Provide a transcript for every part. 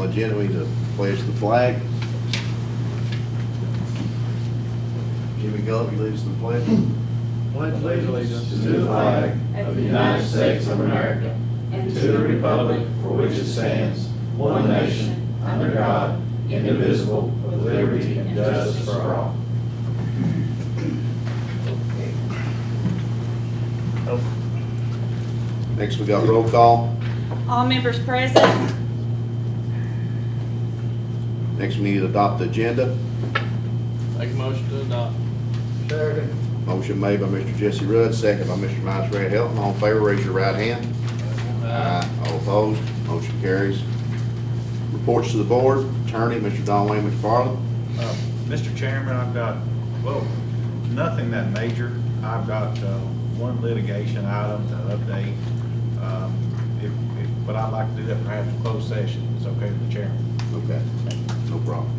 agenda, we need to pledge the flag. Jimmy Gulp, you lead us in the pledge. Pledge allegiance to the flag of the United States of America and to the republic for which it stands, one nation, under God, indivisible, with liberty and justice for all. Next, we got roll call. All members present. Next, we need to adopt the agenda. Make a motion to adopt. Second. Motion made by Mr. Jesse Rudd, second by Mr. Miles Ray Helton. All in favor, raise your right hand. Aye. All opposed, motion carries. Reports to the board. Attorney, Mr. Don Wayne McFarland. Mr. Chairman, I've got, well, nothing that major. I've got one litigation item to update. But I'd like to do that perhaps in closed session. It's okay with the chairman. Okay, no problem.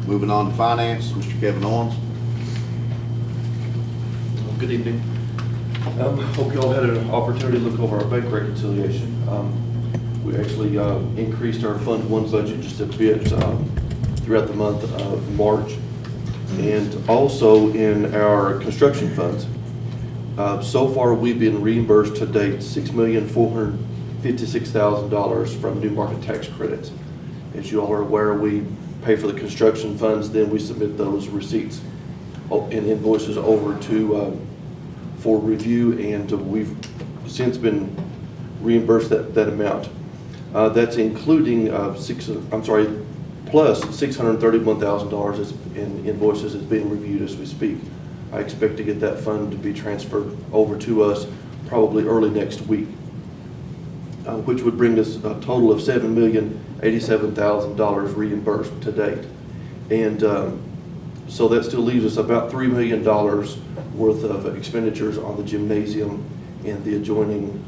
Moving on to finance, Mr. Kevin Owens. Good evening. Hope you all had an opportunity to look over our bank reconciliation. We actually increased our Fund 1 budget just a bit throughout the month of March. And also in our construction funds. So far, we've been reimbursed to date $6,456,000 from new market tax credits. As you all are aware, we pay for the construction funds, then we submit those receipts and invoices over to for review, and we've since been reimbursed that amount. That's including plus $631,000 in invoices is being reviewed as we speak. I expect to get that fund to be transferred over to us probably early next week, which would bring us a total of $7,087,000 reimbursed to date. And so that still leaves us about $3 million worth of expenditures on the gymnasium and the adjoining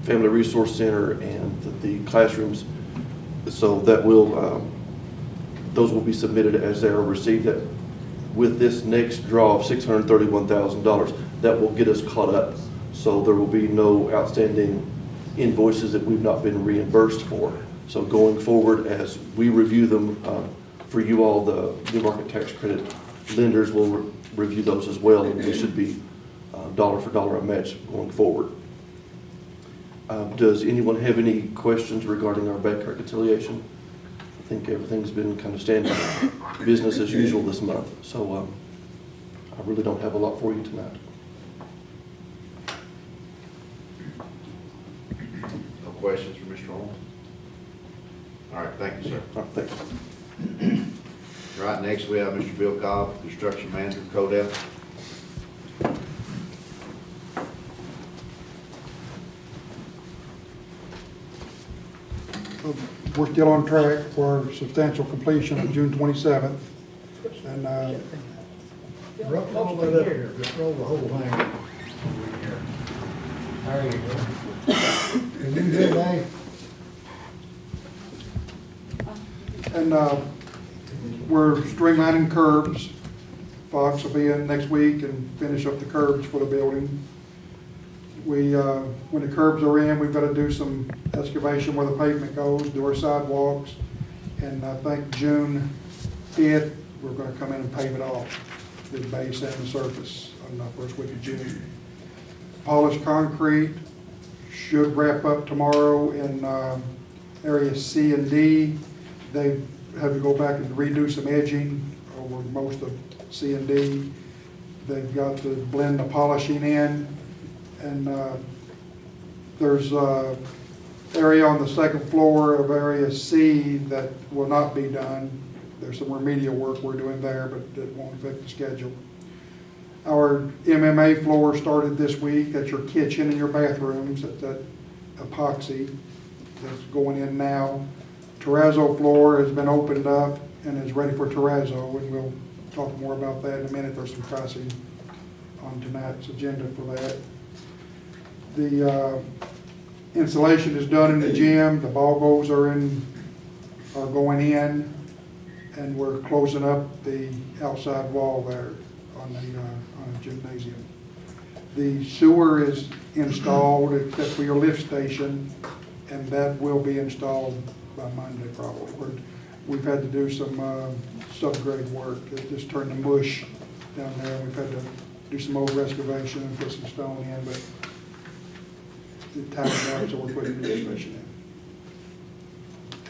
Family Resource Center and the classrooms. So that will, those will be submitted as they are received. That with this next draw of $631,000, that will get us caught up. So there will be no outstanding invoices that we've not been reimbursed for. So going forward, as we review them for you all, the new market tax credit lenders will review those as well, and they should be dollar for dollar a match going forward. Does anyone have any questions regarding our bank reconciliation? I think everything's been kind of standard business as usual this month. So I really don't have a lot for you tonight. No questions for Mr. Owens? All right, thank you, sir. All right, thanks. All right, next we have Mr. Bill Cobb, Construction Manager, CODEP. We're still on track for substantial completion of June 27th. And Roll it up here, just roll the whole thing over here. There you go. Can you do that? And we're streamlining curbs. Fox will be in next week and finish up the curbs for the building. We, when the curbs are in, we've got to do some excavation where the pavement goes, do our sidewalks. And I think June 5th, we're going to come in and pave it off, the base and the surface on the first week of June. Polished concrete should wrap up tomorrow in area C and D. They have to go back and redo some edging over most of C and D. They've got to blend the polishing in. And there's an area on the second floor of area C that will not be done. There's some remedial work we're doing there, but it won't affect the schedule. Our MMA floor started this week. That's your kitchen and your bathrooms. That's that epoxy that's going in now. Terrazzo floor has been opened up and is ready for terrazzo, and we'll talk more about that in a minute. There's some pricing on tonight's agenda for that. The insulation is done in the gym. The ball goals are going in, and we're closing up the outside wall there on the gymnasium. The sewer is installed except for your lift station. and that will be installed by Monday probably. We've had to do some subgrade work, just turn the mush down there, and we've had to do some old excavation and put some stone in, but it tightened up, so we're putting new expansion in.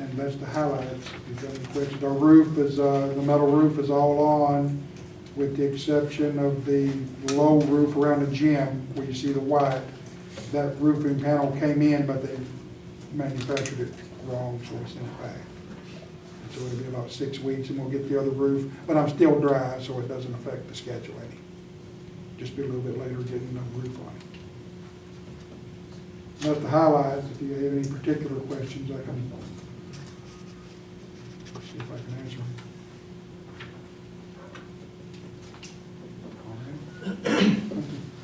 And that's the highlights. If you've got any questions, our roof is, the metal roof is all on, with the exception of the low roof around the gym, where you see the white. That roofing panel came in, but they manufactured it wrong, so we sent it back. So it'll be about 6 weeks, and we'll get the other roof, but I'm still dry, so it doesn't affect the schedule any. Just be a little bit later getting the roof on it. That's the highlights. If you have any particular questions, I can see if I can answer them.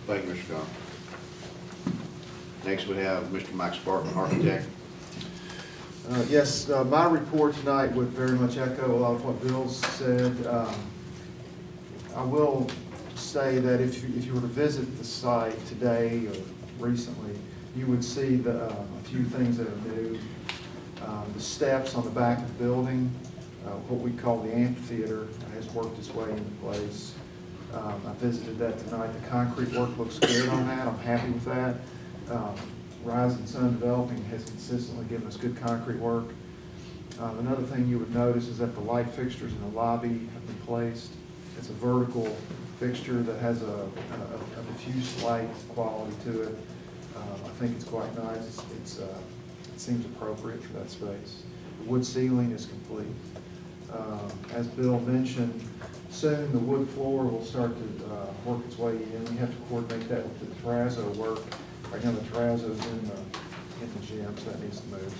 Thank you, Mr. Goff. Next, we have Mr. Mike Sparkman, architect. Yes, my report tonight would very much echo a lot of what Bill's said. I will say that if you were to visit the site today or recently, you would see a few things that are new. The steps on the back of the building, what we call the amphitheater, has worked its way into place. I visited that tonight. The concrete work looks good on that. I'm happy with that. Rising Sun Developing has consistently given us good concrete work. Another thing you would notice is that the light fixtures in the lobby have been placed. It's a vertical fixture that has a diffuse light quality to it. I think it's quite nice. It seems appropriate for that space. The wood ceiling is complete. As Bill mentioned, soon the wood floor will start to work its way in. We have to coordinate that with the terrazzo work. Right now the terrazzo's in the gym, so that needs to move.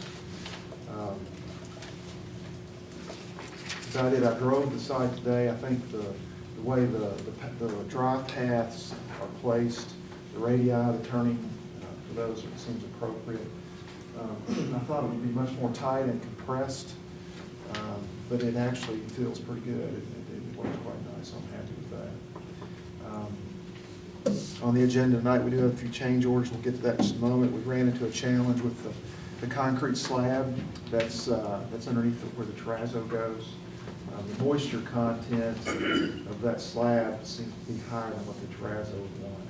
So I drove the site today. I think the way the drive paths are placed, the radii, the turning for those, it seems appropriate. I thought it would be much more tight and compressed, but it actually feels pretty good. It works quite nice, so I'm happy with that. On the agenda tonight, we do have a few change orders. We'll get to that in just a moment. We ran into a challenge with the concrete slab that's underneath where the terrazzo goes. The moisture content of that slab seems to be higher than what the terrazzo would want.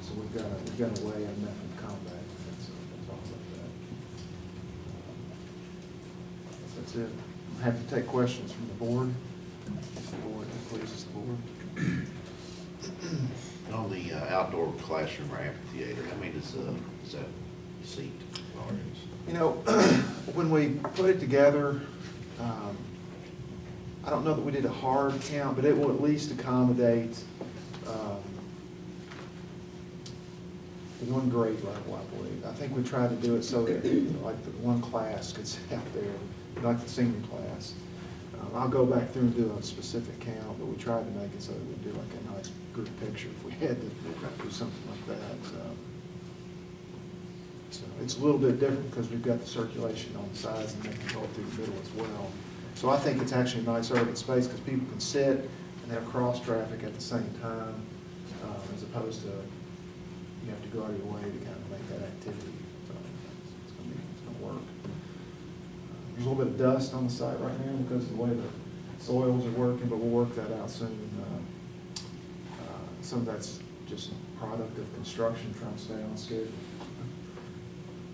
So we've got a way and method to combat that. So that's all about that. That's it. I'm happy to take questions from the board. If the board pleases the board. On the outdoor classroom or amphitheater, how many does that seat? You know, when we put it together, I don't know that we did a hard count, but it will at least accommodate one grade level, I believe. I think we tried to do it so that like the one class could sit out there, like the senior class. I'll go back through and do a specific count, but we tried to make it so that we'd do like a nice group picture if we had to do something like that. So it's a little bit different because we've got the circulation on the sides and they can go through the middle as well. So I think it's actually a nice urban space because people can sit and have cross traffic at the same time, as opposed to you have to go out of your way to kind of make that activity. So it's going to work. There's a little bit of dust on the site right now because of the way the soils are working, but we'll work that out soon. Some of that's just product of construction, trying to stay on schedule.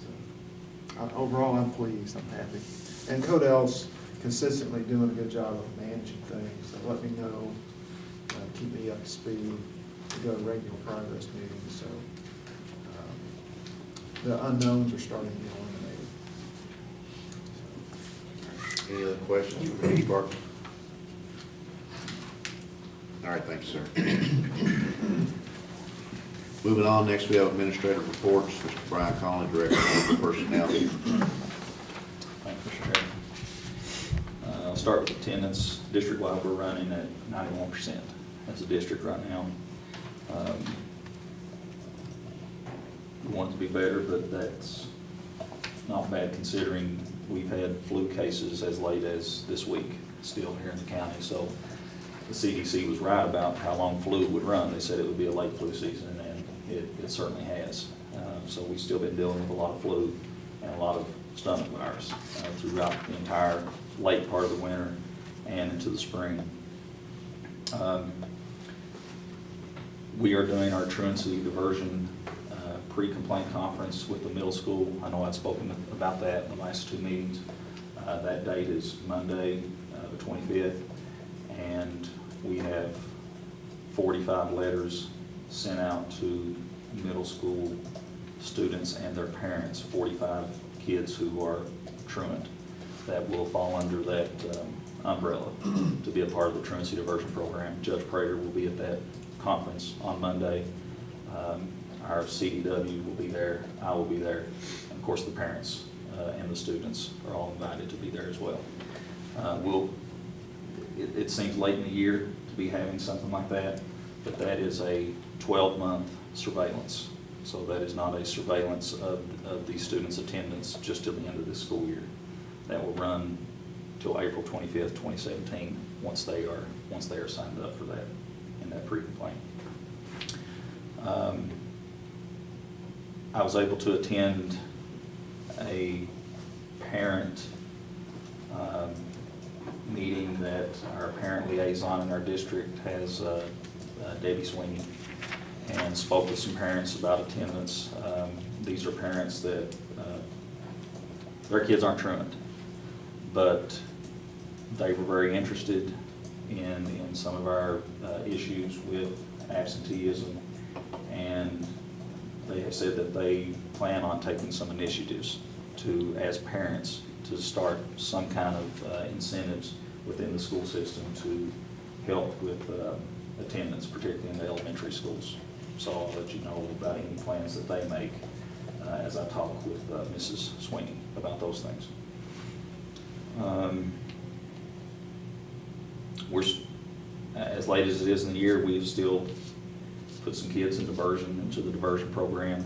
So, overall, I'm pleased. I'm happy. And Codell's consistently doing a good job of managing things. They let me know, keep me up to speed. We go to regular progress meetings, so the unknowns are starting to be eliminated. Any other questions for Mr. Sparkman? All right, thank you, sir. Moving on, next we have administrative reports. Mr. Brian Conley, Director of Personnel. Thank you, Mr. Chairman. I'll start with attendance. District-wide, we're running at 91% as a district right now. We want it to be better, but that's not bad considering we've had flu cases as late as this week still here in the county. So the CDC was right about how long flu would run. They said it would be a late flu season, and it certainly has. So we've still been dealing with a lot of flu and a lot of stomach virus throughout the entire late part of the winter and into the spring. We are doing our truancy diversion pre-complaint conference with the middle school. I know I've spoken about that in the last 2 meetings. That date is Monday, the 25th, and we have 45 letters sent out to middle school students and their parents, 45 kids who are truant that will fall under that umbrella to be a part of the truancy diversion program. Judge Prater will be at that conference on Monday. Our CDW will be there, I will be there, and of course the parents and the students are all invited to be there as well. It seems late in the year to be having something like that, but that is a 12-month surveillance. So that is not a surveillance of the students' attendance just till the end of this school year. That will run till April 25th, 2017, once they are signed up for that in that pre-complaint. I was able to attend a parent meeting that our parent liaison in our district has, Debbie Sweeney, and spoke with some parents about attendance. These are parents that their kids aren't truant, but they were very interested in some of our issues with absenteeism, and they have said that they plan on taking some initiatives to, as parents, to start some kind of incentives within the school system to help with attendance, particularly in the elementary schools. So I'll let you know about any plans that they make as I talk with Mrs. Sweeney about those things. We're, as late as it is in the year, we've still put some kids into the diversion program,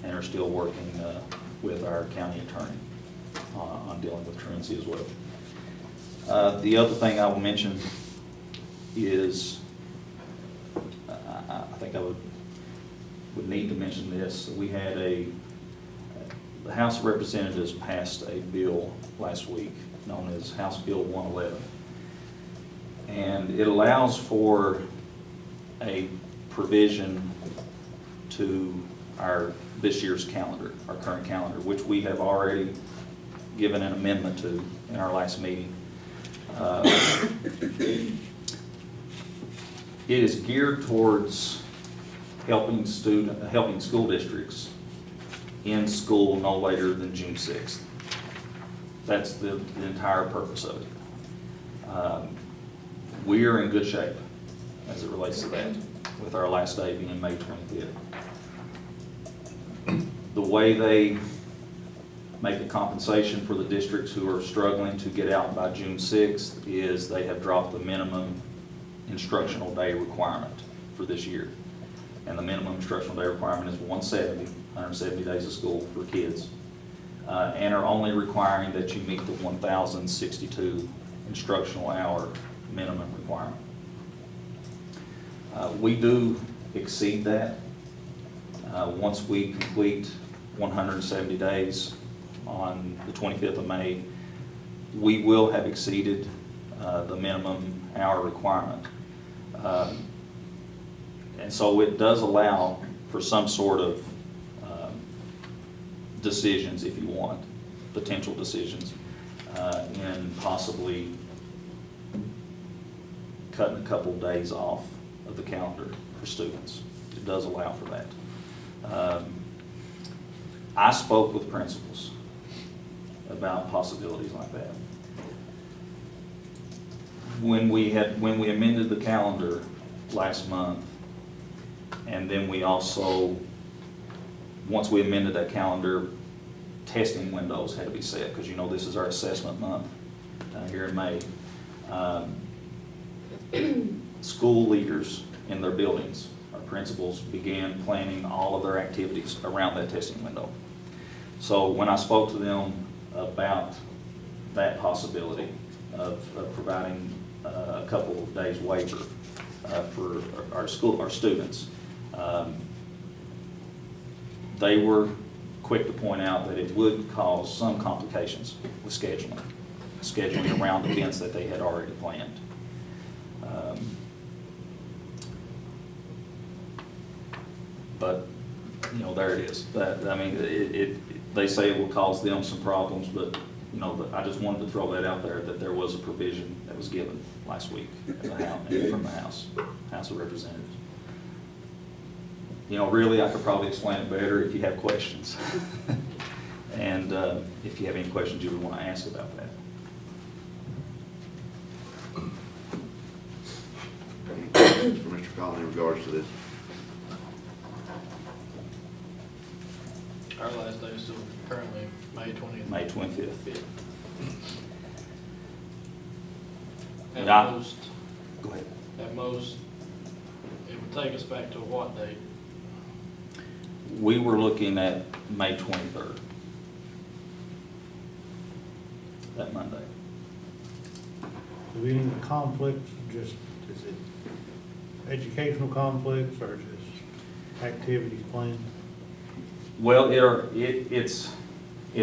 and are still working with our county attorney on dealing with truancy as well. The other thing I will mention is, I think I would need to mention this. We had the House of Representatives passed a bill last week known as House Bill 111. And it allows for a provision to this year's calendar, our current calendar, which we have already given an amendment to in our last meeting. It is geared towards helping school districts in school no later than June 6th. That's the entire purpose of it. We are in good shape as it relates to that, with our last day being May 25th. The way they make a compensation for the districts who are struggling to get out by June 6th is they have dropped the minimum instructional day requirement for this year. And the minimum instructional day requirement is 170 days of school for kids, and are only requiring that you meet the 1,062 instructional hour minimum requirement. We do exceed that. Once we complete 170 days on the 25th of May, we will have exceeded the minimum hour requirement. And so it does allow for some sort of decisions, if you want, potential decisions, in possibly cutting a couple days off of the calendar for students. It does allow for that. I spoke with principals about possibilities like that. When we amended the calendar last month, and then we also, once we amended that calendar, testing windows had to be set, because you know this is our assessment month here in May. School leaders in their buildings, our principals, began planning all of their activities around that testing window. So when I spoke to them about that possibility of providing a couple of days waiver for our students, they were quick to point out that it would cause some complications with scheduling around events that they had already planned. But, you know, there it is. That, I mean, they say it will cause them some problems, but, you know, I just wanted to throw that out there, that there was a provision that was given last week at the House, from the House of Representatives. You know, really, I could probably explain it better if you have questions. And if you have any questions you would want to ask about that. Any questions for Mr. Collins in regards to this? Our last day is still currently May 20th. May 25th. At Yeah. most, Go ahead. at most, it would take us back to what date? We were looking at May 23rd. That Monday. Do we need conflicts, just, is it educational conflicts or just activities planned? Well, it's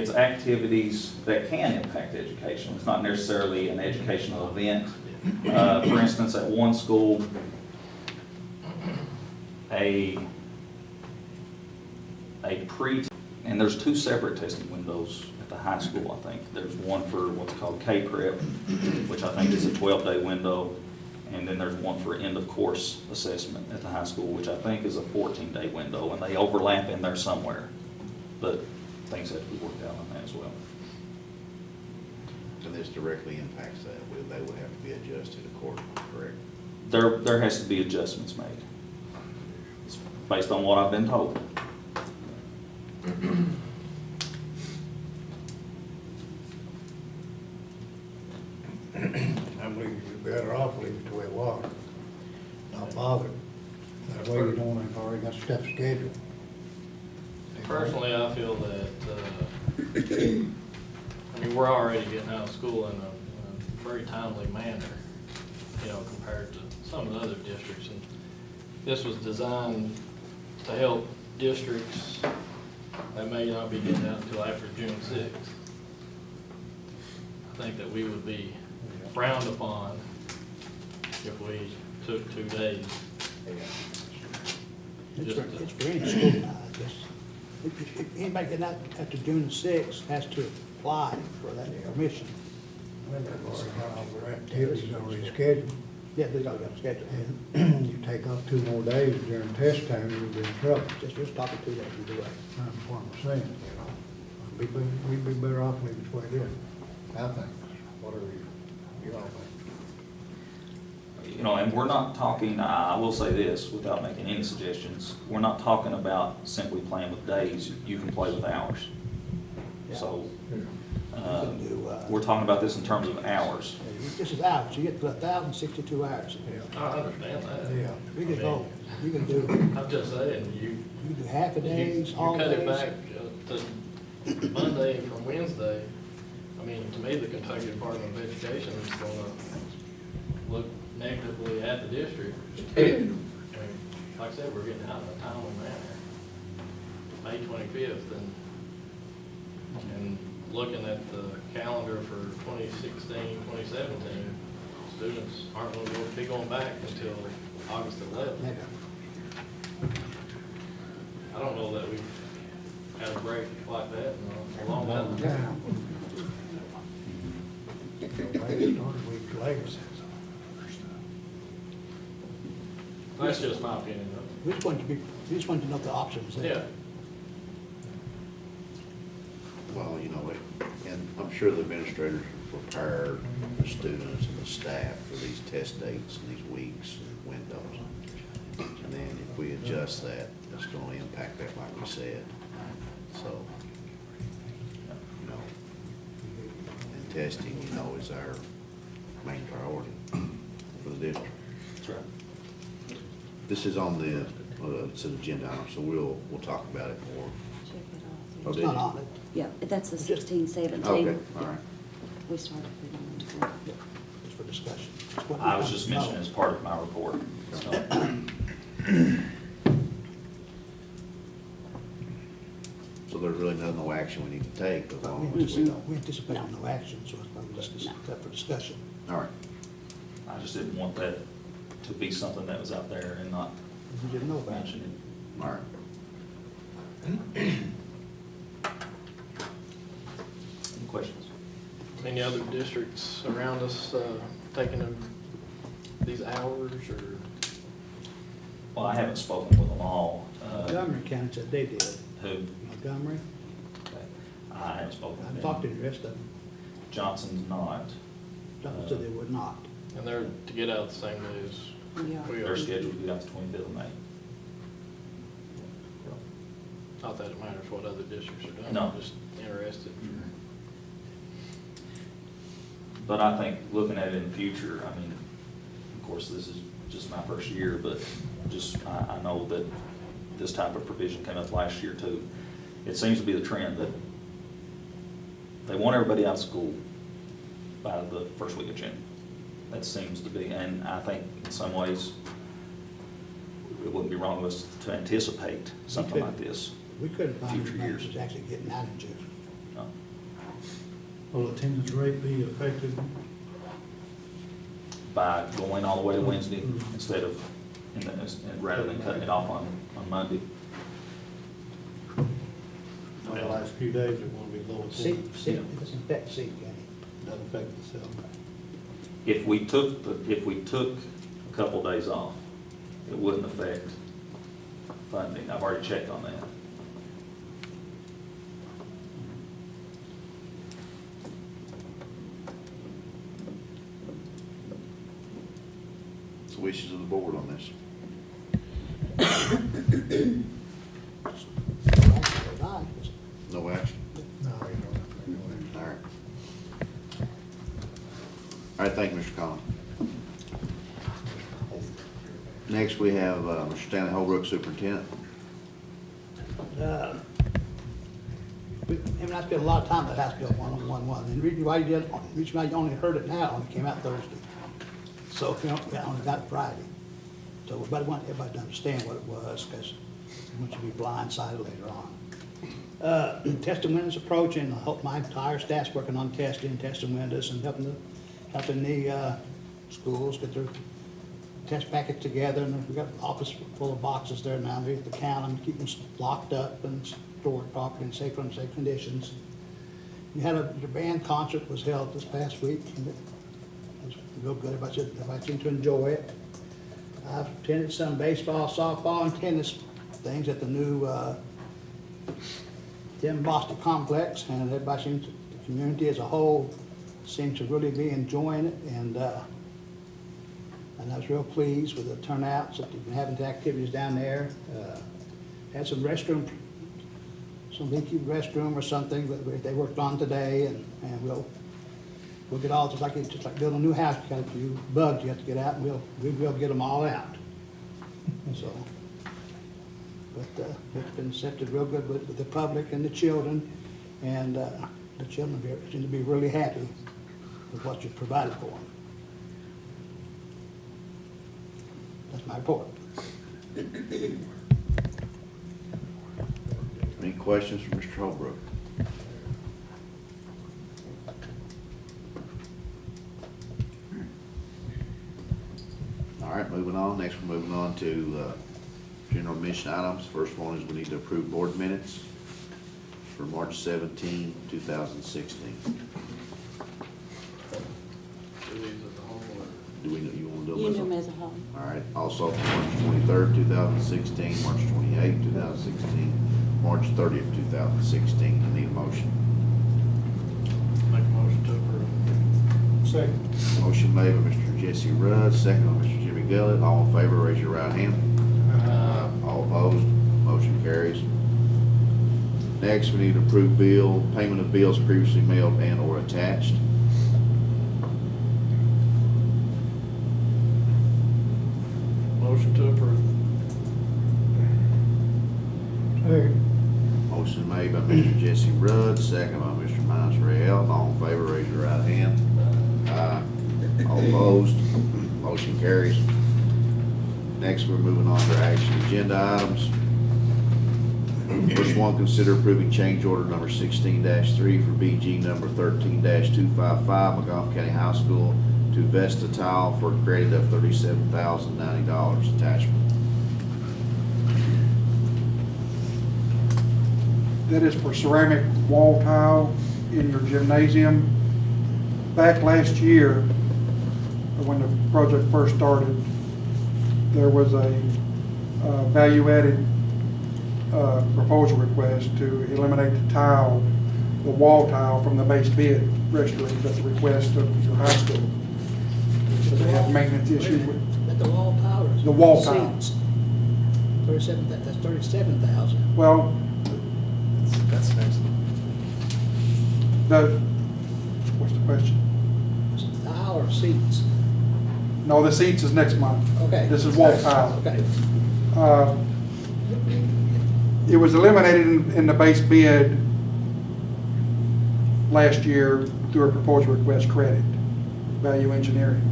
activities that can impact education. It's not necessarily an educational event. For instance, at one school, and there's two separate testing windows at the high school, I think. There's one for what's called K-Prep, which I think is a 12-day window, and then there's one for end-of-course assessment at the high school, which I think is a 14-day window, and they overlap in there somewhere. But things have to be worked out on that as well. And this directly impacts that. They would have to be adjusted accordingly, correct? There has to be adjustments made, based on what I've been told. I believe you're better off leaving it the way it was, not bothered. That way you don't have already got stuff scheduled. Personally, I feel that, I mean, we're already getting out of school in a very timely manner, you know, compared to some of the other districts. And this was designed to help districts that may not be getting out until after June 6th. I think that we would be frowned upon if we took 2 days. It's for any school now, I guess. Anybody getting out after June the 6th has to apply for that permission. Well, they've already got all their activities already scheduled. Yeah, they got it scheduled. And you take off 2 more days during test time, you'll be in trouble. Just talking 2 days either way. That's what I'm saying, you know. We'd be better off leaving it the way it is. I think, whatever you all think. You know, and we're not talking, I will say this, without making any suggestions, we're not talking about simply playing with days. You can play with hours. So, we're talking about this in terms of hours. This is hours, you get to 1,062 hours. I understand that. Yeah. We can go, you can do, I'm just saying, you do half a days, all cut it days. back to Monday from Wednesday. I mean, to me, the Kentucky Department of Education is gonna look negatively at the district. I mean, like I said, we're getting out in a timely manner. May 25th, and looking at the calendar for 2016, 2017, students aren't going to be going back until August 11th. Maybe. I don't know that we've had a break like that in a long time. Maybe started weeks later. That's just my opinion, though. We just wanted to know the options. Yeah. Well, you know, and I'm sure the administrators are prepared, the students and the staff for these test dates and these weeks and windows. And then if we adjust that, it's gonna impact that like we said. So, you know, and testing, you know, is our main priority for the district. That's right. This is on the, it's an agenda item, so we'll talk about it more. Oh, It's did not you? on it. Yeah, that's the It's just- 16, 17. Okay, all right. We started putting on Yeah, just for discussion. It's what we I was want just to know. mentioning as part of my report. So, So there's really action we need to take, as But long we as we don't. anticipate no action, so it's probably just up for discussion. All right. I just didn't want that to be something that was out there and not We didn't know about it. mention it. All right. Any questions? Any other districts around us taking these hours, or? Well, I haven't spoken with them all. Montgomery County said they did. Who? Montgomery, I haven't spoken with I've them. talked to the rest of them. Johnson's not. Some said they would not. And they're to get out the same day as We are. we They're are. scheduled to get out the 25th of May. Not that it matters what other districts are doing. No. I'm just interested. But I think looking at it in the future, I mean, of course, this is just my first year, but just, I know that this type of provision came up last year too. It seems to be the trend that they want everybody out of school by the first week of June. That seems to be, and I think in some ways, it wouldn't be wrong of us to anticipate something like this. We couldn't find Future anybody years. who's actually getting out in June. No. Will attendance rate be affected? By going all the way to Wednesday instead of, rather than cutting it off on Monday. For the last few days, it won't be low Seat, attendance. it doesn't affect seat, Kenny. Doesn't affect the cell. If we took a couple days off, it wouldn't affect funding. I've already checked on that. It's the wishes of the board on this. No action? No, you don't have to go All right. All right, thank you, Mr. Collins. Next, we have Mr. Stanley Holbrook, Superintendent. Him and I spent a lot of time at House Bill 111, and the reason why you only heard it now, when it came out Thursday. So, you know, I only got it Friday. So, but I want everybody to understand what it was, because I want you to be blindsided later on. Testing windows approaching, I hope my entire staff's working on testing windows and helping the schools get their test packets together, and we've got an office full of boxes there now, we have to count them, keep them locked up and stored properly in safe conditions. You had the band concert was held this past week, and it was real good, everybody seemed to enjoy it. I've attended some baseball, softball, and tennis things at the new Tim Boston Complex, and everybody seems, the community as a whole seems to really be enjoying it, and I was real pleased with the turnouts that they've been having the activities down there. Had some restroom, some leaky restroom or something that they worked on today, and we'll get all, just like building a new house, you got a few bugs you have to get out, and we'll get them all out. So, but it's been accepted real good with the public and the children, and the children seem to be really happy with what you provided for them. That's my report. Any questions for Mr. Holbrook? All right, moving on. Next, we're moving on to general mission items. First one is we need to approve board minutes for March 17, 2016. Do these as a whole, or? Do we, you want to do You them? do them as a whole. All right, also for March 23rd, 2016, March 28th, 2016, March 30th, 2016. I need a motion. Make a motion to approve. Second. Motion made by Mr. Jesse Rudd, second by Mr. Jimmy Gullett. All in favor, raise your right hand. All opposed, motion carries. Next, we need to approve payment of bills previously mailed and or attached. Motion to approve. Second. Motion made by Mr. Jesse Rudd, second by Mr. Miles Rael. All in favor, raise your right hand. Aye. All opposed, motion carries. Next, we're moving on to our action agenda items. First one, consider approving change order number 16-3 for BG number 13-255, Magoffin County High School to Vesta Tile for a credit of $37,090. Attachment. That is for ceramic wall tile in your gymnasium. Back last year, when the project first started, there was a value-added proposal request to eliminate the tile, the wall tile from the base bid restrooms at the request of your high school. So they have maintenance issues with But the wall tile is. The wall tile. Seats. 37, that's 37,000. well, That's next. what's the question? Is it tile or seats? No, the seats is next month. Okay. This is wall tile. Okay. It was eliminated in the base bid last year through a proposal request credit, value engineering.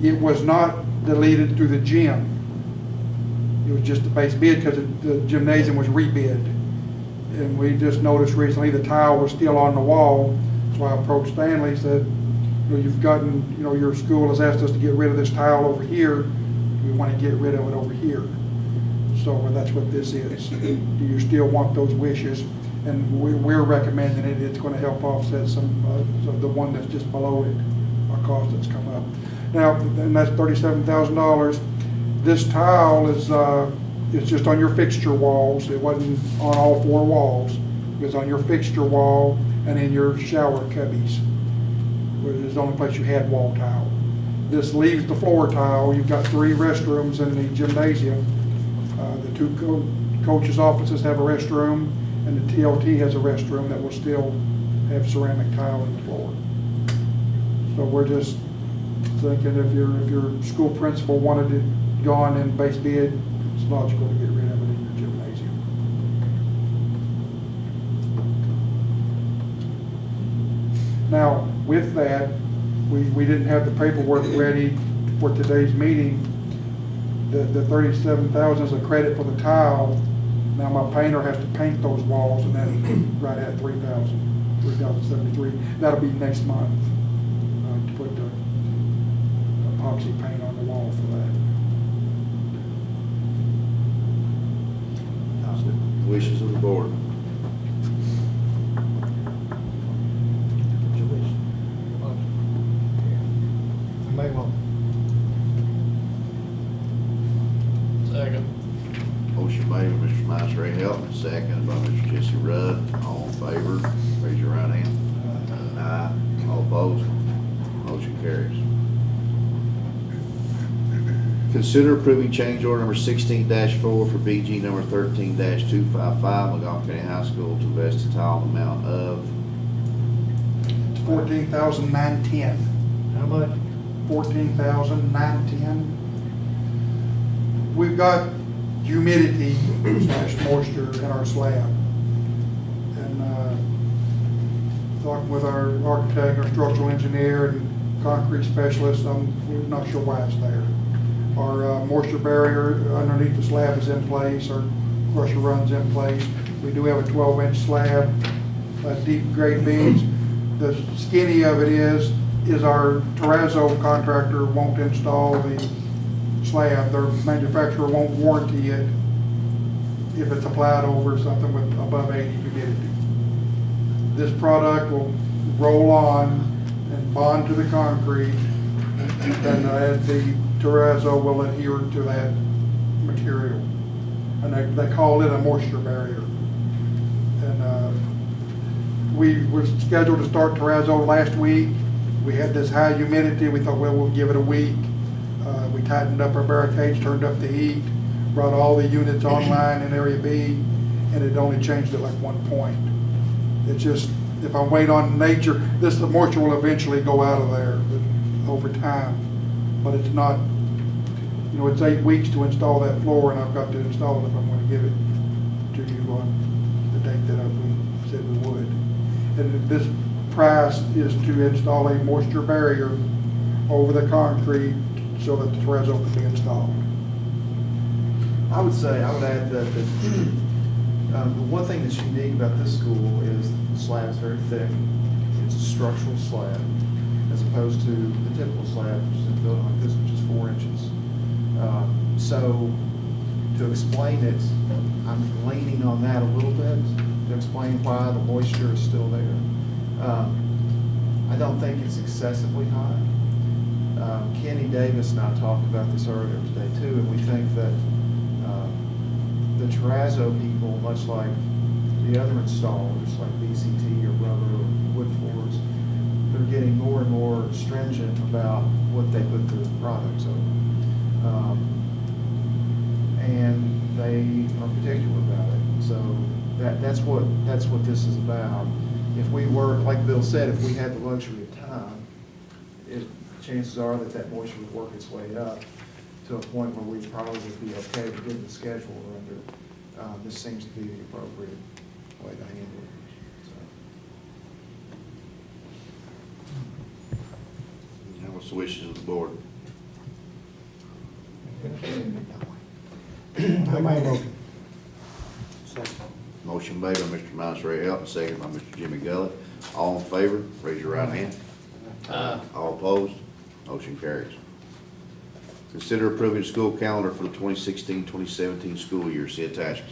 It was not deleted through the gym. It was just the base bid because the gymnasium was rebid. And we just noticed recently the tile was still on the wall. So I approached Stanley, said, you've gotten, your school has asked us to get rid of this tile over here. We want to get rid of it over here. So that's what this is. Do you still want those wishes? And we're recommending it. It's going to help offset some of the one that's just below it, our cost that's come up. Now, and that's $37,000. This tile is it's just on your fixture walls. It wasn't on all four walls. It was on your fixture wall and in your shower cubbies, which is the only place you had wall tile. This leaves the floor tile. You've got 3 restrooms in the gymnasium. The 2 coaches' offices have a restroom, and the TLT has a restroom that will still have ceramic tile in the floor. So we're just thinking if your school principal wanted it gone in base bid, it's logical to get rid of it in your gymnasium. Now, with that, we didn't have the paperwork ready for today's meeting. The 37,000 is a credit for the tile. Now my painter has to paint those walls, and that's right at 3,073. That'll be next month to put the epoxy paint on the wall for that. Wishes of the board. What's your wish? I make one. Second. Motion made by Mr. Mice Ray Helton, second by Mr. Jesse Rudd. All in favor, raise your right hand. Aye. All opposed? Motion carries. Consider approving change order number 16-4 for BG number 13-255, Magoffin County High School to Vesta Tile in the amount of It's $14,910. How much? $14,910. We've got humidity / moisture in our slab. And talking with our architect, our structural engineer, and concrete specialist, we're not sure why it's there. Our moisture barrier underneath the slab is in place, our crusher runs in place. We do have a 12-inch slab, deep grade beams. The skinny of it is our terrazzo contractor won't install the slab. Their manufacturer won't warranty it if it's applied over something with above 80 humidity. This product will roll on and bond to the concrete, and the terrazzo will adhere to that material. And they call it a moisture barrier. And we were scheduled to start terrazzo last week. We had this high humidity. We thought, well, we'll give it a week. We tightened up our barricades, turned up the heat, brought all the units online in Area B, and it only changed at like 1 point. It's just, if I wait on nature, the moisture will eventually go out of there over time. But it's not, it's 8 weeks to install that floor, and I've got to install it if I'm going to give it to you on the date that we said we would. And this price is to install a moisture barrier over the concrete so that the terrazzo can be installed. I would add that The one thing that's unique about this school is the slab is very thick. It's a structural slab, as opposed to the typical slab, which is a building like this, which is 4 inches. So to explain it, I'm leaning on that a little bit, to explain why the moisture is still there. I don't think it's excessively high. Kenny Davis and I talked about this earlier today too, and we think that the terrazzo people, much like the other installers, like BCT or rubber or wood floors, they're getting more and more stringent about what they put through the product. So, and they are particular about it. So that's what this is about. If we were, like Bill said, if we had the luxury of time, chances are that moisture would work its way up to a point where we probably would be okay with getting the schedule rendered. This seems to be the appropriate way to handle it. Now, what's the wishes of the board? I make a motion. Motion made by Mr. Minus Ray Elton, second by Mr. Jimmy Gullett. All in favor, raise your right hand. All opposed, motion carries. Consider approving the school calendar for the 2016-2017 school year. See attachment.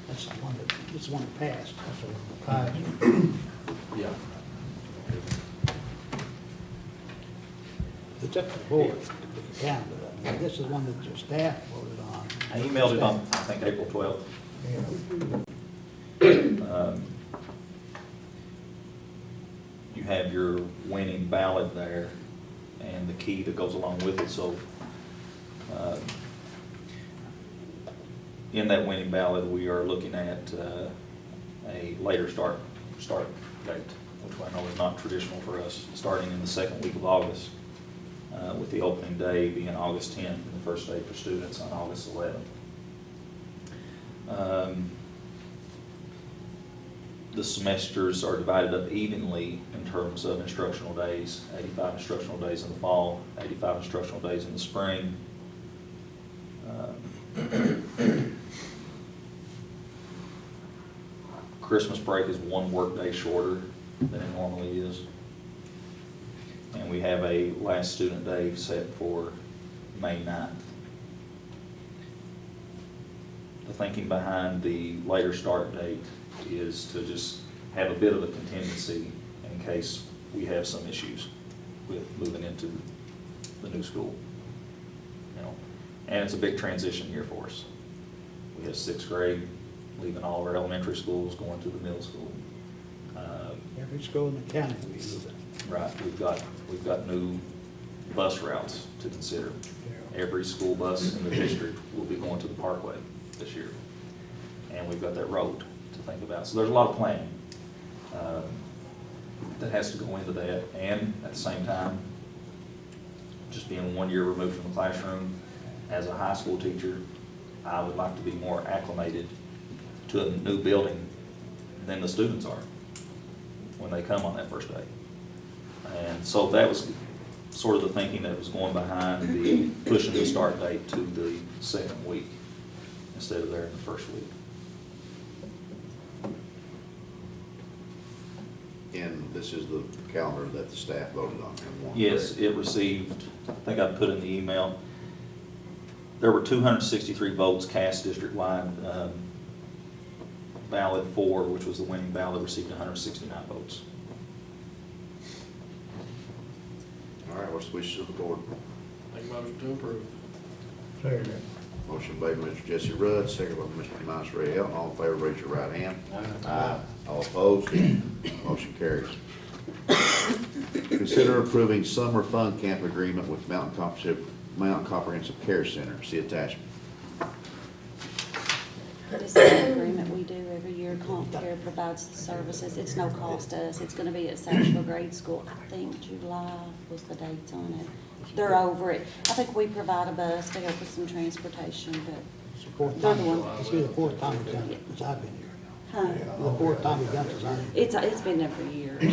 That's the one that passed. That's a pass. Yeah. It's up to the board, the calendar. I mean, this is the one that the staff voted on. I emailed it on, I think, April 12th. You have your winning ballot there and the key that goes along with it. So in that winning ballot, we are looking at a later start date, which I know is not traditional for us, starting in the second week of August, with the opening day being August 10th and the first day for students on August 11th. The semesters are divided up evenly in terms of instructional days, 85 instructional days in the fall, 85 instructional days in the spring. Christmas break is 1 work day shorter than it normally is. And we have a last student day set for May 9th. The thinking behind the later start date is to just have a bit of a contingency in case we have some issues with moving into the new school. You know, and it's a big transition year for us. We have 6th grade, leaving all of our elementary schools, going to the middle school. Every school in the county will be moving. Right, we've got new bus routes to consider. Every school bus in the district will be going to the Parkway this year. And we've got that road to think about. So there's a lot of planning that has to go into that. And at the same time, just being 1 year removed from the classroom, as a high school teacher, I would like to be more acclimated to a new building than the students are when they come on that first day. And so that was sort of the thinking that was going behind the pushing the start date to the second week instead of there in the first week. And this is the calendar that the staff voted on. Yes, it received, I think I put in the email, there were 263 votes cast district-wide. Ballot 4, which was the winning ballot, received 169 votes. All right, what's the wishes of the board? Make a motion to approve. Second. Motion made by Mr. Jesse Rudd, second by Mr. Minus Ray Elton. All in favor, raise your right hand. Aye. All opposed? Motion carries. Consider approving summer fun camp agreement with Mountain Comprehensive Care Center. See attachment. This is an agreement we do every year. Comp Care provides the services. It's no cost to us. It's gonna be at Salyersville grade school. I think July was the dates on it. They're over it. I think we provide a bus to help with some transportation, but It's the fourth they're time, the one. it's been the fourth time we've done it since I've been here. Huh? The fourth time we've done it since I've been here. It's been there for years.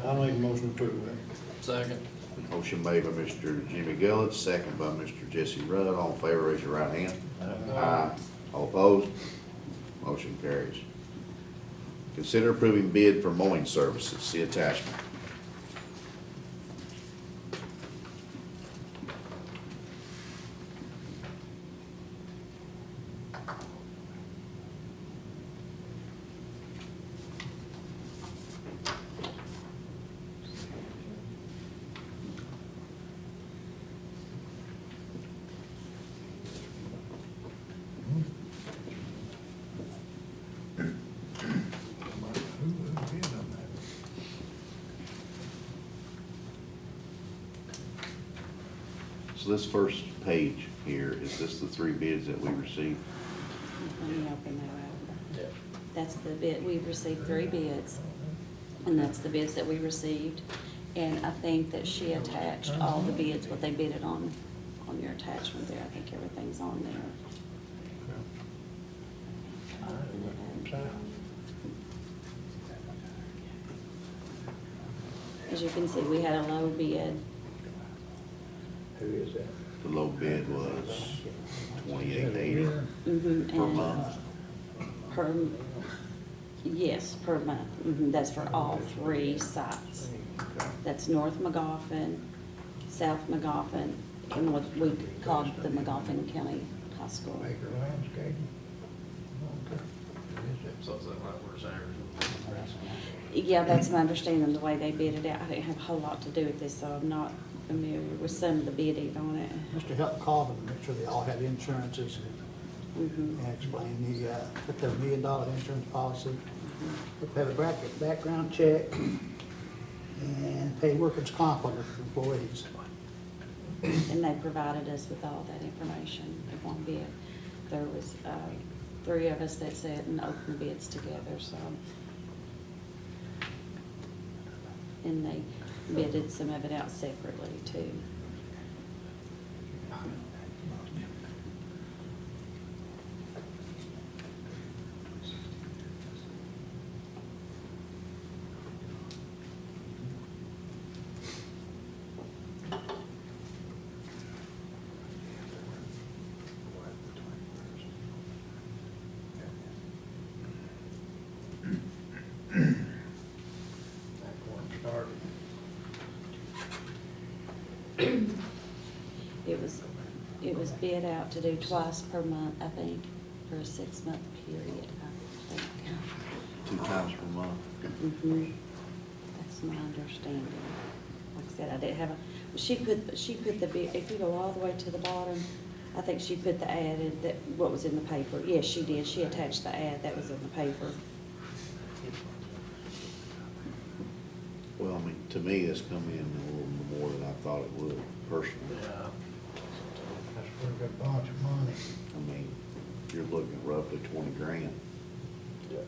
I make a motion to approve that. Second. Motion made by Mr. Jimmy Gullett, second by Mr. Jesse Rudd. All in favor, raise your right hand. Aye. All opposed? Motion carries. Consider approving bid for mowing services. See attachment. So this first page here, is this the three bids that we received? Let me open that up. Yeah. That's the bid, we've received 3 bids, and that's the bids that we received. And I think that she attached all the bids, what they bidded on your attachment there. I think everything's on there. As you can see, we had a low bid. Who is that? The low bid was $28.80 per And month. per, yes, per month. That's for all 3 sites. That's North Magoffin, South Magoffin, and what we call the Magoffin County High School. Baker Landscaping? Okay. So is that like we're saying? Yeah, that's my understanding, the way they bid it out. I didn't have a whole lot to do with this, so I'm not familiar with some of the bidding on it. Mr. Help called them, make sure they all have insurances Mhm. and explain that they're $1 million insurance policy. They have a background check and pay workers' comp on their employees. And they provided us with all that information in one bid. There was 3 of us that sat and opened bids together, so. And they bidded some of it out separately too. It was bid out to do twice per month, I think, for a 6-month period, I think. 2 times per month. That's my understanding. Like I said, I didn't have a, she put the bid, if you go all the way to the bottom, I think she put the ad in, that, what was in the paper. Yes, she did. She attached the ad that was in the paper. Well, I mean, to me, this come in a little more than I thought it would, personally. Yeah. That's a pretty good bunch of money. I mean, you're looking at roughly 20 grand Yeah.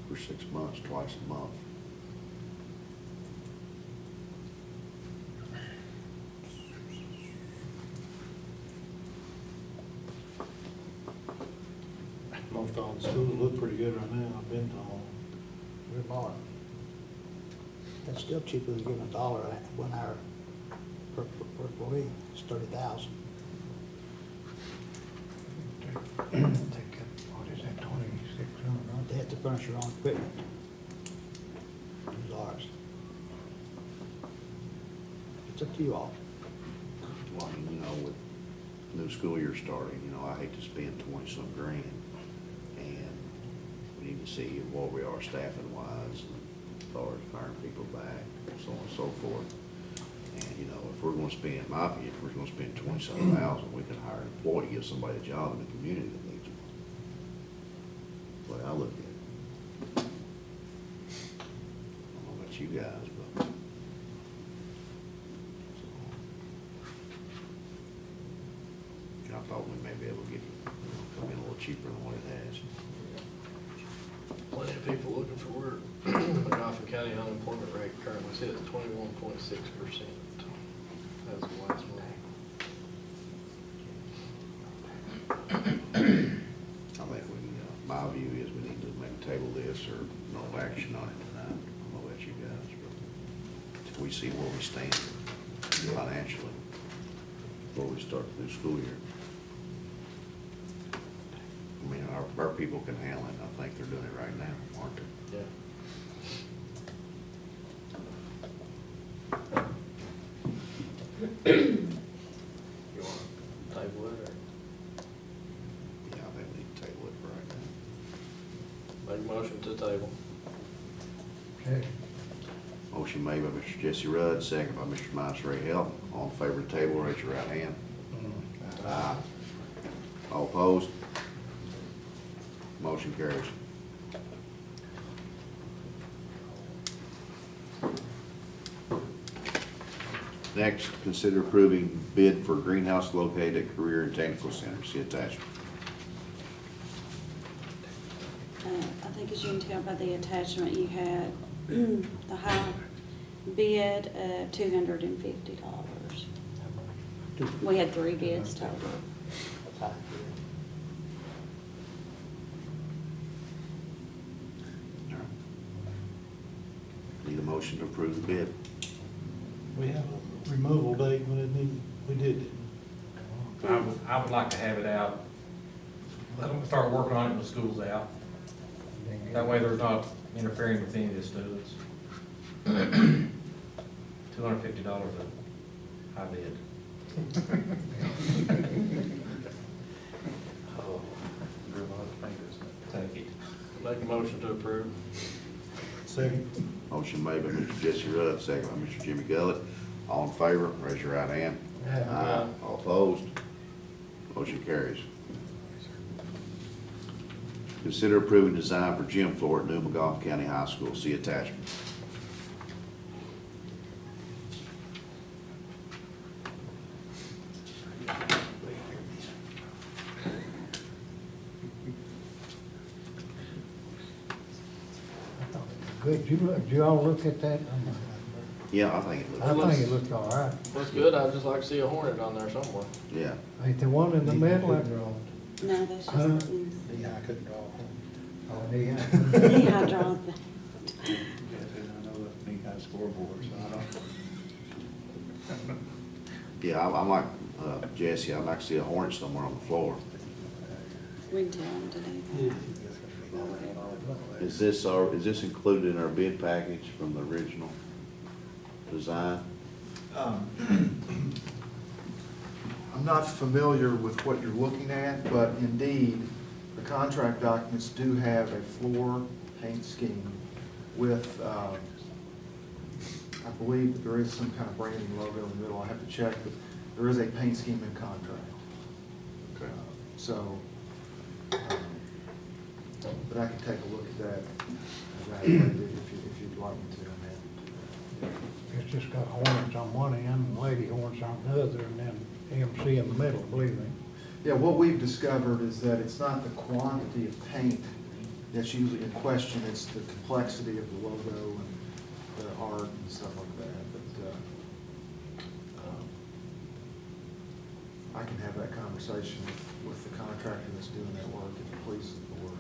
for 6 months, twice a month. Most all the schools look pretty good right now, I've been to all. We bought it. That's still cheaper than giving $1 1 hour per employee. It's 30,000. Take that, what is that, 2,600? They have to furnish your own equipment. It's ours. It's up to you all. Well, I mean, you know, with new school year starting, you know, I hate to spend 20-some grand. And we need to see where we are staffing wise, as far as hiring people back, so on and so forth. And, you know, if we're gonna spend, in my opinion, if we're gonna spend 20-some thousand, we can hire an employee, give somebody a job in the community that needs one. That's the way I look at it. I don't know about you guys, but. I thought we may be able to get, come in a little cheaper than what it has. Plenty of people looking for work. Magoffin County unemployment rate currently sits at 21.6%. That's the last one. I think we, my view is we need to maybe table this or no action on it tonight. I don't know about you guys, but. we see where we stand financially before we start the new school year. I mean, our people can handle it. I think they're doing it right now, aren't they? Yeah. You want to table it, or Yeah, I think we need to table it for right now. make a motion to table? Okay. Motion made by Mr. Jesse Rudd, second by Mr. Minus Ray Hill. All in favor of the table, raise your right hand. Aye. All opposed? Motion carries. Next, consider approving bid for greenhouse located at Career and Technical Center. See attachment. I think as you can tell by the attachment, you had the high bid of $250. We had 3 bids total. Need a motion to approve the bid. We have a removal date when it needed, we did it. I would like to have it out, let them start working on it when school's out. That way there's not interfering with any of the students. $250 a high bid. Oh, grew a lot of fingers. Take it. Make a motion to approve? Second. Motion made by Mr. Jesse Rudd, second by Mr. Jimmy Gullett. All in favor, raise your right hand. Aye. All opposed? Motion carries. Consider approving design for gym floor at New Magoffin County High School. See attachment. Good, did you all look at that? Yeah, I think it I looks, think it looked all right. Looks good, I'd just like to see a Hornet on there somewhere. yeah. Ain't the one in the middle? No, that's Huh? just, Yeah, I couldn't draw. Oh, yeah. yeah, I draw that. I know that me got a scoreboard, so I don't. Yeah, I'm like Jesse, I'd like to see a Hornet somewhere on the floor. We can tell them to do that. Is this included in our bid package from the original design? I'm not familiar with what you're looking at, but indeed, the contract documents do have a floor paint scheme with, I believe that there is some kind of branding logo in the middle. I have to check, but there is a paint scheme in contract. Okay. So, but I can take a look at that, evaluate it if you'd like me to. I'm happy to. It's just got horns on one end and lady horns on the other, and then MC in the middle, believe me. Yeah, what we've discovered is that it's not the quantity of paint that's usually in question, it's the complexity of the logo and the art and stuff like that. But I can have that conversation with the contractor that's doing that work if it pleases the board.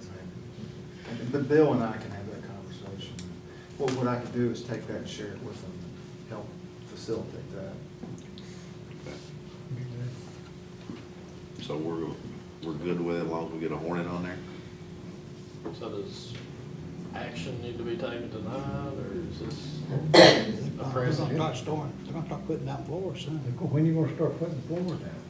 But Bill and I can have that conversation. What I can do is take that and share it with them and help facilitate that. So we're good with it as long as we get a Hornet on there? So does action need to be taken tonight, or is this a They're gonna present? start storing, they're gonna start putting down floors soon. When you gonna start putting floors down?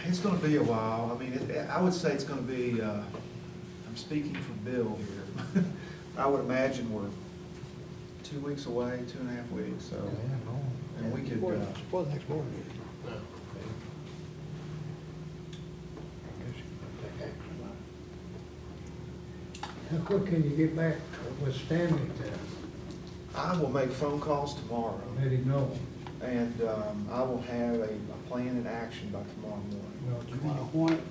It's gonna be a while. I mean, I would say it's gonna be, I'm speaking for Bill here. I would imagine we're 2 weeks away, 2.5 weeks, so. And we could, Before the next board meeting. No. How quick can you get back with Stanley to I will make phone calls tomorrow, let him know? and I will have a plan in action by tomorrow morning. You want a Hornet,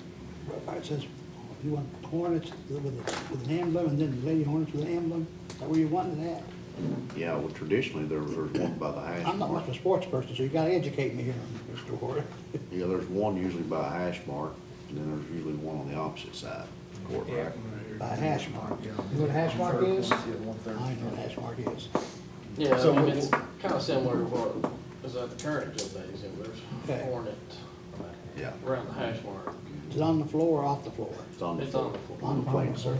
it says, you want Hornets with an emblem, and then Lady Hornets with an emblem? Is that where you wanted that? Yeah, well, traditionally, there's one by the hash I'm not mark. much of a sports person, so you gotta educate me here, Mr. Ward. Yeah, there's one usually by a hash mark, and then there's usually one on the opposite side of the court, right? By a hash mark. You know what a hash mark is? I know what a hash mark is. Yeah, So I mean, we'll- it's kind of similar to what is at the current jail days, and Okay. there's Hornet Yeah. around the hash mark. Is it on the floor or off the floor? It's on the It's floor. on the floor. On the floor, sir.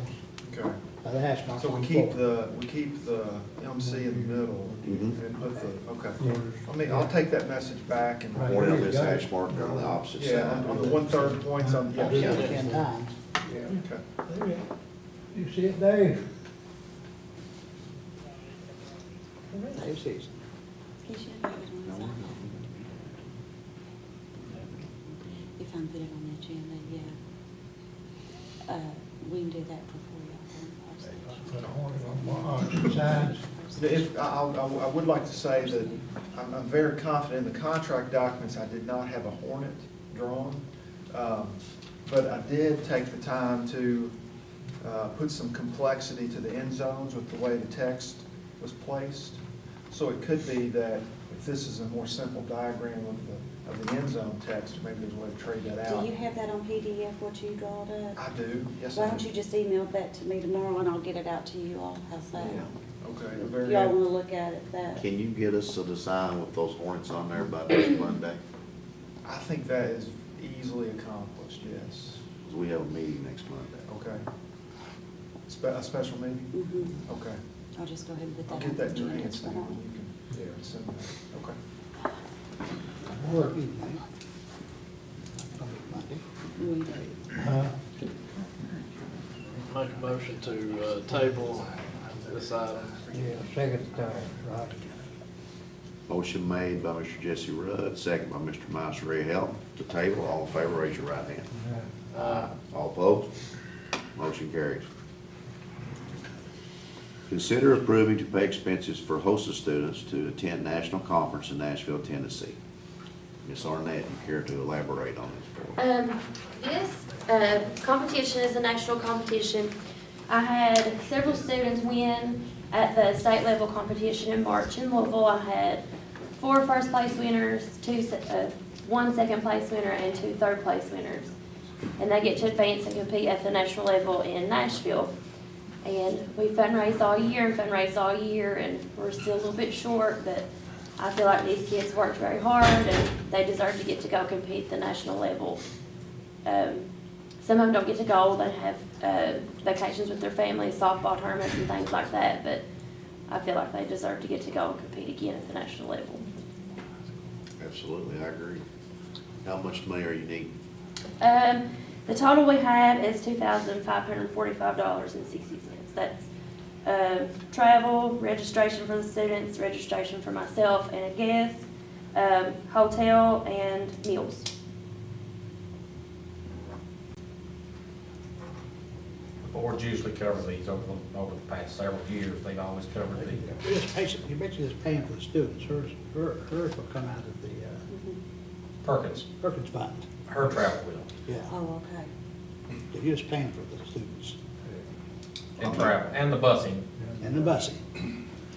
Okay. The hash mark So on we the keep floor. we keep the MC in the middle Mhm. and put the, okay. I'll take that message back and. Point on this hash marker on the opposite Yeah, side. on the 1/3 points on, I've seen yeah. it 10 times. Okay. You see it, Dave? Dave sees it. He should have it on his iPad. If I'm put it on the agenda, yeah. We can do that before y'all. Signs. If, I would like to say that I'm very confident in the contract documents, I did not have a Hornet drawn. But I did take the time to put some complexity to the end zones with the way the text was placed. So it could be that if this is a more simple diagram of the end zone text, maybe there's a way to trade that out. Do you have that on PDF, what you drawed up? I do, yes, Why I don't do. you just email that to me tomorrow and I'll get it out to you all, how's that? Okay, If very y'all good. wanna look at it, that, Can you get us a design with those hornets on there by next Monday? I think that is easily accomplished, yes. 'Cause we have a meeting next Monday. Okay. A special meeting? mhm. Okay. I'll just go ahead and put that I'll on get the that in your agenda hands, Steve, tomorrow. and you can send that. Okay. Work evening. Monday. We do. Make a motion to table this item. Yeah, second time, right. Motion made by Mr. Jesse Rudd, second by Mr. Miles Ray Help to table. All in favor, raise your right hand. All opposed? Motion carries. Consider approving to pay expenses for HOSA students to attend national conference in Nashville, Tennessee. Ms. Arnett, you care to elaborate on this? This competition is a national competition. I had several students win at the state level competition in March in Louisville. I had 4 first place winners, 1 second place winner, and 2 third place winners. And they get to advance and compete at the national level in Nashville. And we fundraise all year and we're still a little bit short, but I feel like these kids worked very hard and they deserve to get to go compete at the national level. Some of them don't get to go, they have vacations with their families, softball tournaments and things like that, but I feel like they deserve to get to go and compete again at the national level. Absolutely, I agree. How much money are you needing? The total we have is $2,545.60. That's travel, registration for the students, registration for myself and a guest, hotel, and meals. The boards usually cover these over the past several years. They've always covered these. You're basically just paying for the students. Hers will come out of the Perkins, Perkins Fund. her travel will, Yeah, Oh, okay. you're just paying for the students and travel, and the busing. and the busing.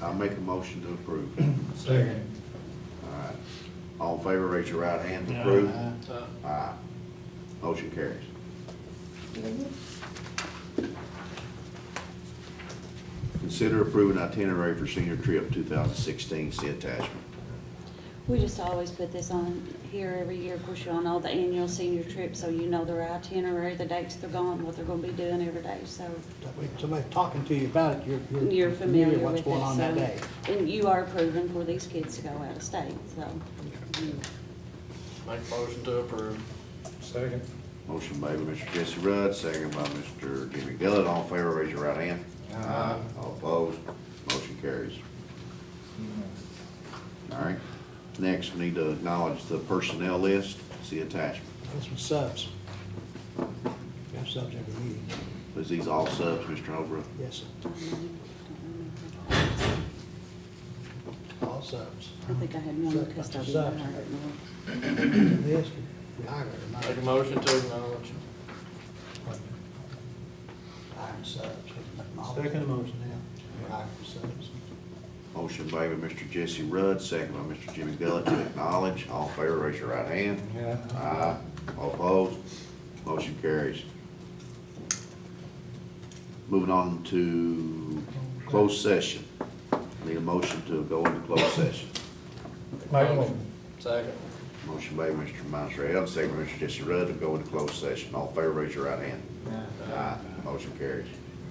I'll make a motion to approve. Second. All right. All in favor, raise your right hand to approve. Uh, Aye. Motion carries. Consider approving itinerary for senior trip 2016, see attachment. We just always put this on here every year. Of course, you all know the annual senior trip, so you know their itinerary, the dates they're going, what they're gonna be doing every day, so Somebody talking to you about it, you're familiar with it. what's going on that so- day. And you are approving for these kids to go out of state, so. Make a motion to approve. Second. Motion made by Mr. Jesse Rudd, second by Mr. Jimmy Gillett. All in favor, raise your right hand. Aye. All opposed? Motion carries. All right. Next, we need to acknowledge the personnel list, see attachment. Those some subs. We have subs every meeting. Is these all subs, Mr. Holbrook? Yes, sir. All subs. I think I had one Subs. custodian. Subs. I don't know. This, we hire them. Make a motion to acknowledge. Hiring subs. Second motion. now. We hire subs. Motion made by Mr. Jesse Rudd, second by Mr. Jimmy Gillett to acknowledge. All in favor, raise your right hand. Yeah. Aye. All opposed? Motion carries. Moving on to closed session. Need a motion to go into closed session. Make a motion. Second. Motion by Mr. Montreal, second by Mr. Jesse Rudd to go into closed session. All in favor, raise your right hand. Aye. Motion carries.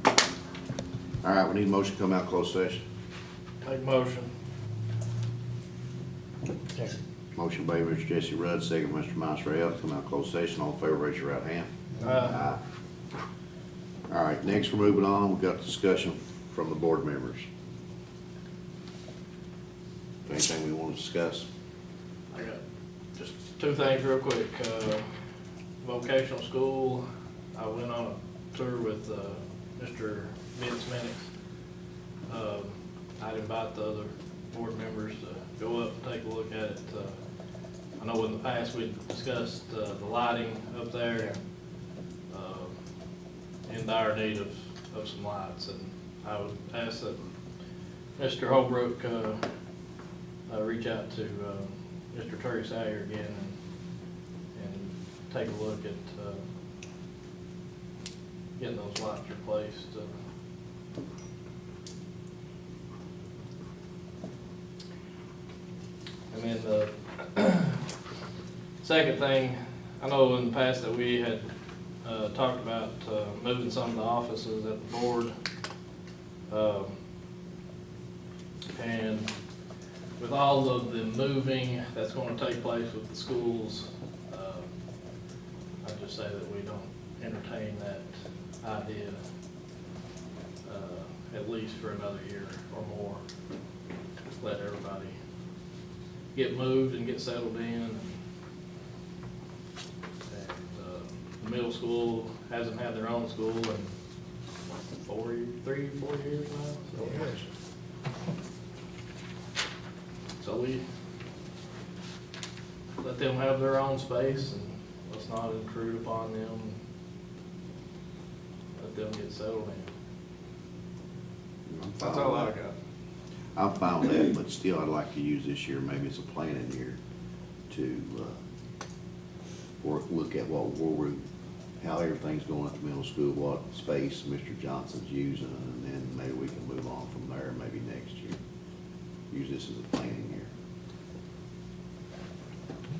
All right, we need a motion to come out of closed session. Make motion. Motion by Mr. Jesse Rudd, second by Mr. Montreal to come out of closed session. All in favor, raise your right hand. Aye. All right, next we're moving on. We've got discussion from the board members. Anything we want to discuss? I got just two things real quick. Vocational school, I went on a tour with Mr. Vince Minix. I'd invite the other board members to go up and take a look at it. I know in the past we discussed the lighting up there, in dire need of some lights, and I would ask that Mr. Holbrook reach out to Mr. Terry Salyer again and take a look at getting those lights replaced. And then the second thing, I know in the past that we had talked about moving some of the offices at the board. And with all of the moving that's going to take place with the schools, I just say that we don't entertain that idea, at least for another year or more. Just let everybody get moved and get settled in. And the middle school hasn't had their own school in 4 years now. So, so we let them have their own space and let's not intrude upon them. Let them get settled in. That's all I got. I'm fine with that, but still I'd like to use this year, maybe it's a planning year, to look at how everything's going at the middle school, what space Mr. Johnson's using, and then maybe we can move on from there, maybe next year. Use this as a planning year.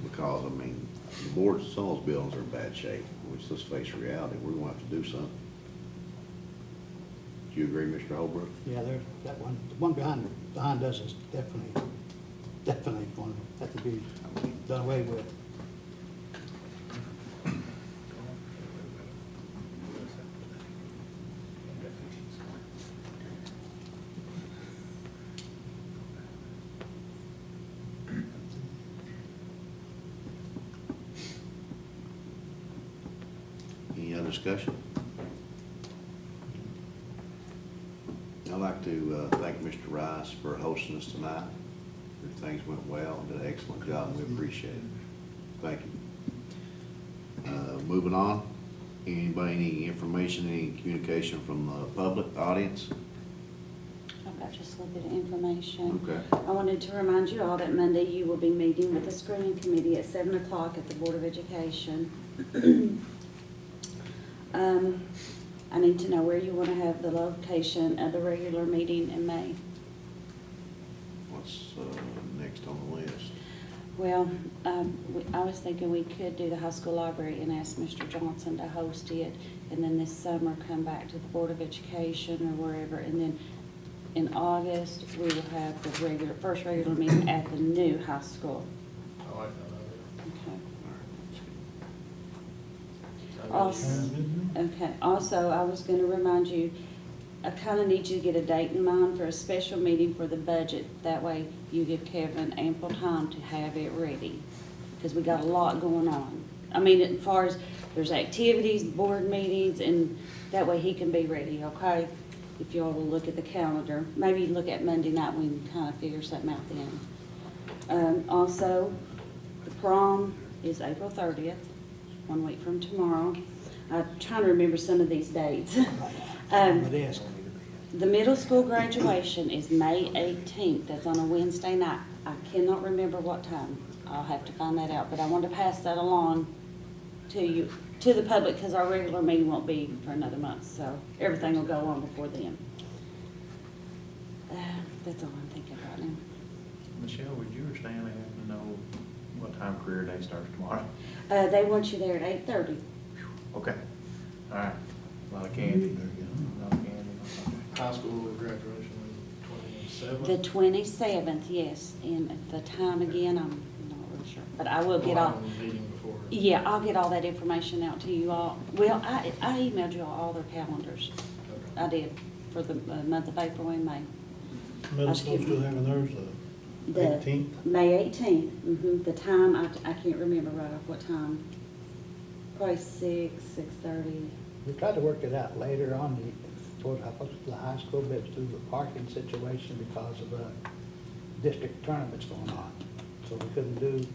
Because, I mean, the board, some of those buildings are in bad shape, which, let's face reality, we're gonna have to do something. Do you agree, Mr. Holbrook? Yeah, there's that one, the one behind us is definitely going to have to be done away with. Any other discussion? I'd like to thank Mr. Rice for hosting us tonight. Things went well and did an excellent job, and we appreciate it. Thank you. Moving on, anybody, any information, any communication from the public audience? I've got just a little bit of information. Okay. I wanted to remind you all that Monday you will be meeting with the screening committee at 7 o'clock at the Board of Education. I need to know where you want to have the location of the regular meeting in May. What's next on the list? Well, I was thinking we could do the high school library and ask Mr. Johnson to host it, and then this summer come back to the Board of Education or wherever, and then in August, we will have the first regular meeting at the new high school. I like that idea. Okay. Also, I was gonna remind you, I kinda need you to get a date in mind for a special meeting for the budget. That way you give Kevin ample time to have it ready, because we got a lot going on. I mean, as far as there's activities, board meetings, and that way he can be ready, okay? If y'all will look at the calendar, maybe look at Monday night, we can kinda figure something out then. Also, the prom is April 30th. 1 week from tomorrow. I'm trying to remember some of these dates. The middle school graduation is May 18th. That's on a Wednesday night. I cannot remember what time. I'll have to find that out, but I want to pass that along to you, to the public, because our regular meeting won't be for another month, so everything will go on before then. That's all I'm thinking right now. Michelle, would you or Stanley happen to know what time career day starts tomorrow? They want you there at 8:30. Okay, all right. A lot of candy. A lot of candy. High school graduation is The 27th. 27th, yes, and the time again, I'm not real sure, but I will get We'll all, have a meeting before. yeah, I'll get all that information out to you all. Well, I emailed you all their calendars. I did, for the month of April and May. Middle school still having theirs, The 18th? May 18th, the time, I can't remember right off what time. Probably 6:30. We tried to work it out later on, towards the high school, but it's through the parking situation because of the district tournaments going on. So we couldn't do,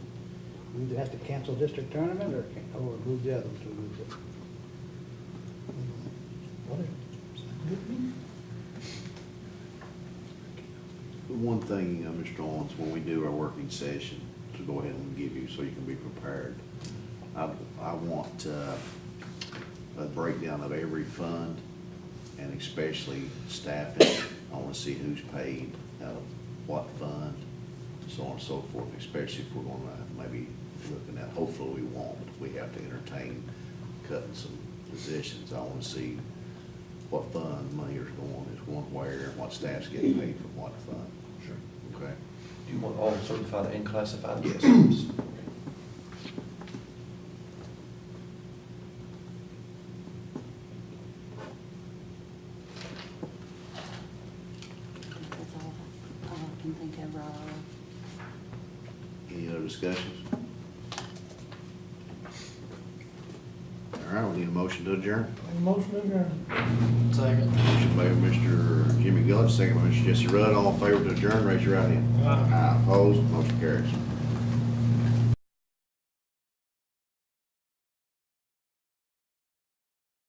we either have to cancel district tournament or move the other to move it. Whatever. Sound good to me? One thing, Mr. Owens, when we do our working session, to go ahead and give you so you can be prepared, I want a breakdown of every fund and especially staffing. I want to see who's paid out of what fund, so on and so forth, especially if we're going to maybe looking at, hopefully we won't, but if we have to entertain cutting some positions, I want to see what fund money is going where, and what staff's getting paid from what fund. Sure. Okay? Do you want all certified and classified? Yes. That's all I can think of right off. Any other discussions? All right, we need a motion to adjourn. Make a motion to adjourn. Second. Motion by Mr. Jimmy Gillett, second by Mr. Jesse Rudd. All in favor to adjourn, raise your right hand. Aye. Opposed, motion carries.